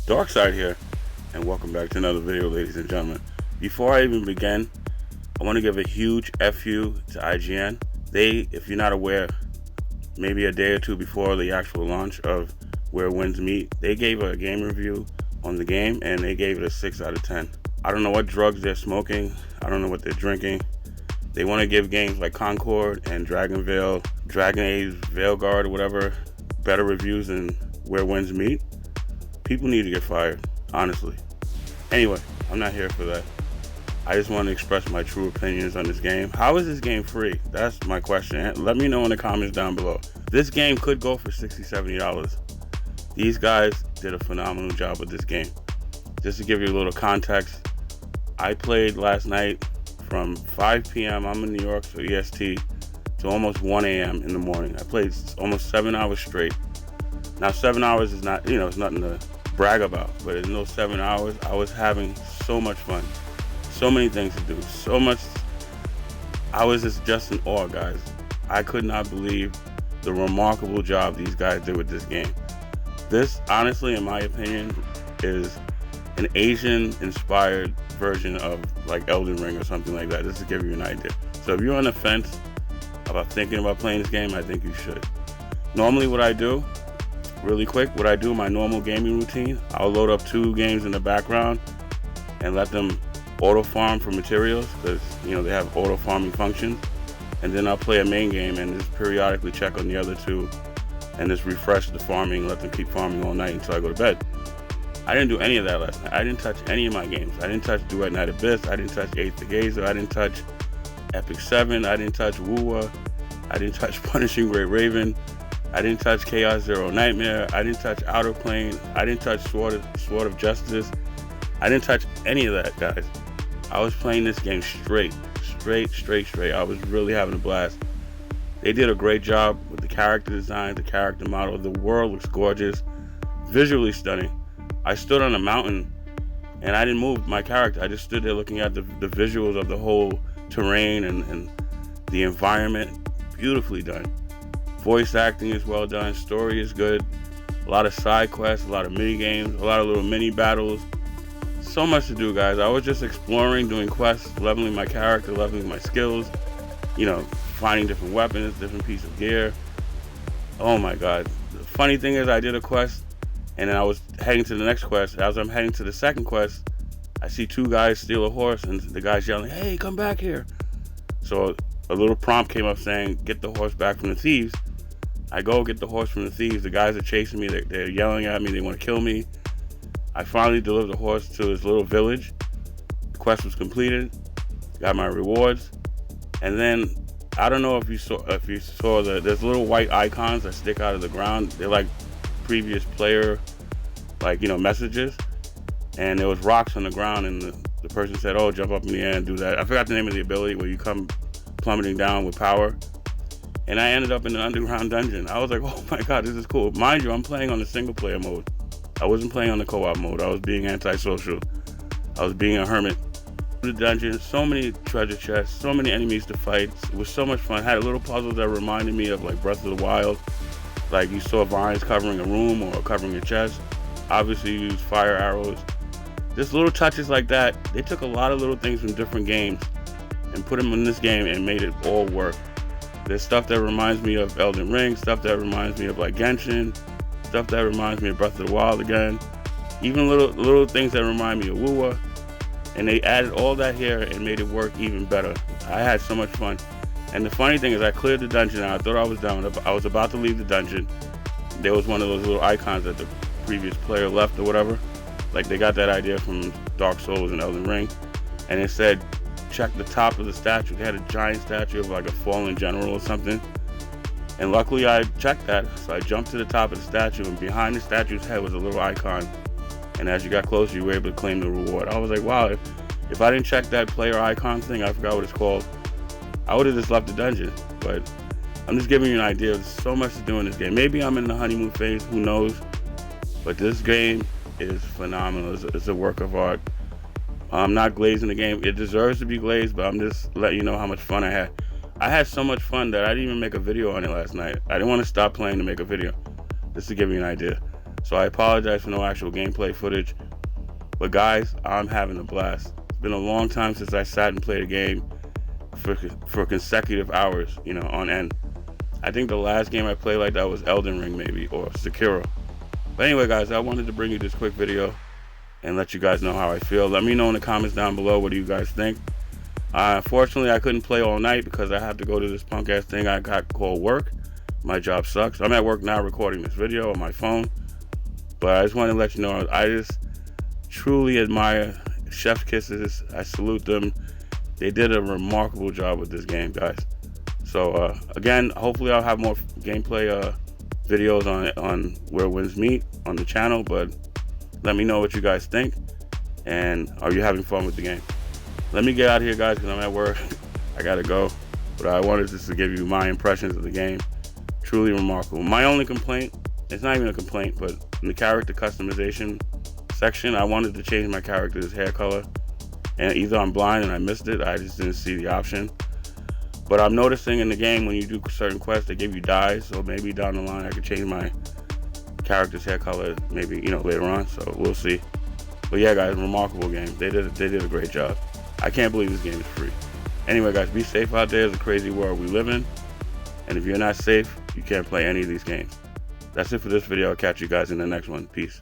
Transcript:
Dark Side here, and welcome back to another video, ladies and gentlemen. Before I even begin, I want to give a huge FU to IGN. They, if you're not aware, maybe a day or two before the actual launch of Where Winds Meet, they gave a game review on the game, and they gave it a 6 out of 10. I don't know what drugs they're smoking. I don't know what they're drinking. They want to give games like Concord and Dragon Age Veilguard or whatever, better reviews than Where Winds Meet. People need to get fired, honestly. Anyway, I'm not here for that. I just want to express my true opinions on this game. How is this game free? That's my question. Let me know in the comments down below. This game could go for $60, $70. These guys did a phenomenal job with this game. Just to give you a little context, I played last night from 5 p.m. I'm in New York, so EST, to almost 1 a.m. in the morning. I played almost 7 hours straight. Now, 7 hours is not, it's nothing to brag about, but in those 7 hours, I was having so much fun. So many things to do, so much. I was just in awe, guys. I could not believe the remarkable job these guys did with this game. This, honestly, in my opinion, is an Asian-inspired version of like Elden Ring or something like that, just to give you an idea. So if you're on the fence about thinking about playing this game, I think you should. Normally what I do, really quick, my normal gaming routine, I'll load up 2 games in the background and let them auto farm for materials, because they have auto farming functions, and then I'll play a main game and just periodically check on the other 2 and just refresh the farming, let them keep farming all night until I go to bed. I didn't do any of that last night. I didn't touch any of my games. I didn't touch Duet Night Abyss, I didn't touch 8th the Gazer, I didn't touch Epic 7, I didn't touch Wuwa, I didn't touch Punishing Great Raven, I didn't touch Chaos Zero Nightmare, I didn't touch Outer Plane, I didn't touch Sword of Justice. I didn't touch any of that, guys. I was playing this game straight. I was really having a blast. They did a great job with the character design, the character model. The world looks gorgeous, visually stunning. I stood on a mountain and I didn't move my character. I just stood there looking at the visuals of the whole terrain and the environment. Beautifully done. Voice acting is well done. Story is good. A lot of side quests, a lot of mini games, a lot of little mini battles. So much to do, guys. I was just exploring, doing quests, leveling my character, leveling my skills, finding different weapons, different pieces of gear. Oh my god. The funny thing is, I did a quest and then I was heading to the next quest. As I'm heading to the second quest, I see 2 guys steal a horse and the guy's yelling, "Hey, come back here." So a little prompt came up saying, "Get the horse back from the thieves." I go get the horse from the thieves. The guys are chasing me. They're yelling at me. They want to kill me. I finally delivered the horse to his little village. The quest was completed. Got my rewards. And then, I don't know if you saw there's little white icons that stick out of the ground. They're like previous player, messages. And there was rocks on the ground, and the person said, "Oh, jump up in the air and do that." I forgot the name of the ability where you come plummeting down with power. And I ended up in an underground dungeon. I was like, "Oh my god, this is cool." Mind you, I'm playing on the single player mode. I wasn't playing on the co-op mode. I was being antisocial. I was being a hermit. The dungeon, so many treasure chests, so many enemies to fight. It was so much fun. I had a little puzzle that reminded me of like Breath of the Wild. Like you saw vines covering a room or covering a chest. Obviously you use fire arrows. Just little touches like that. They took a lot of little things from different games and put them in this game and made it all work. There's stuff that reminds me of Elden Ring, stuff that reminds me of like Genshin, stuff that reminds me of Breath of the Wild again, even little things that remind me of Wuwa, and they added all that here and made it work even better. I had so much fun. And the funny thing is, I cleared the dungeon and I thought I was done. I was about to leave the dungeon. There was one of those little icons that the previous player left or whatever. Like they got that idea from Dark Souls and Elden Ring, and it said, check the top of the statue. They had a giant statue of like a fallen general or something. And luckily I checked that, so I jumped to the top of the statue, and behind the statue's head was a little icon. And as you got closer, you were able to claim the reward. I was like, wow, if I didn't check that player icon thing, I forgot what it's called, I would have just left the dungeon. But I'm just giving you an idea. There's so much to do in this game. Maybe I'm in the honeymoon phase, who knows? But this game is phenomenal. It's a work of art. I'm not glazing the game. It deserves to be glazed, but I'm just letting you know how much fun I had. I had so much fun that I didn't even make a video on it last night. I didn't want to stop playing to make a video, just to give you an idea. So I apologize for no actual gameplay footage. But guys, I'm having a blast. It's been a long time since I sat and played a game for consecutive hours, you know, on end. I think the last game I played like that was Elden Ring maybe, or Sekiro. But anyway guys, I wanted to bring you this quick video and let you guys know how I feel. Let me know in the comments down below, what do you guys think? Unfortunately, I couldn't play all night because I have to go to this punk ass thing I got called work. My job sucks. I'm at work now recording this video on my phone. But I just want to let you know, I just truly admire Chef's Kisses. I salute them. They did a remarkable job with this game, guys. So again, hopefully I'll have more gameplay videos on Where Winds Meet on the channel, but let me know what you guys think, and are you having fun with the game? Let me get out of here, guys, because I'm at work. I gotta go, but I wanted just to give you my impressions of the game. Truly remarkable. My only complaint, it's not even a complaint, but in the character customization section, I wanted to change my character's hair color, and either I'm blind and I missed it, I just didn't see the option. But I'm noticing in the game, when you do certain quests, they give you dyes, so maybe down the line I could change my character's hair color, maybe, you know, later on, so we'll see. But yeah guys, remarkable game. They did a great job. I can't believe this game is free. Anyway guys, be safe out there. It's a crazy world we live in, and if you're not safe, you can't play any of these games. That's it for this video. I'll catch you guys in the next one. Peace.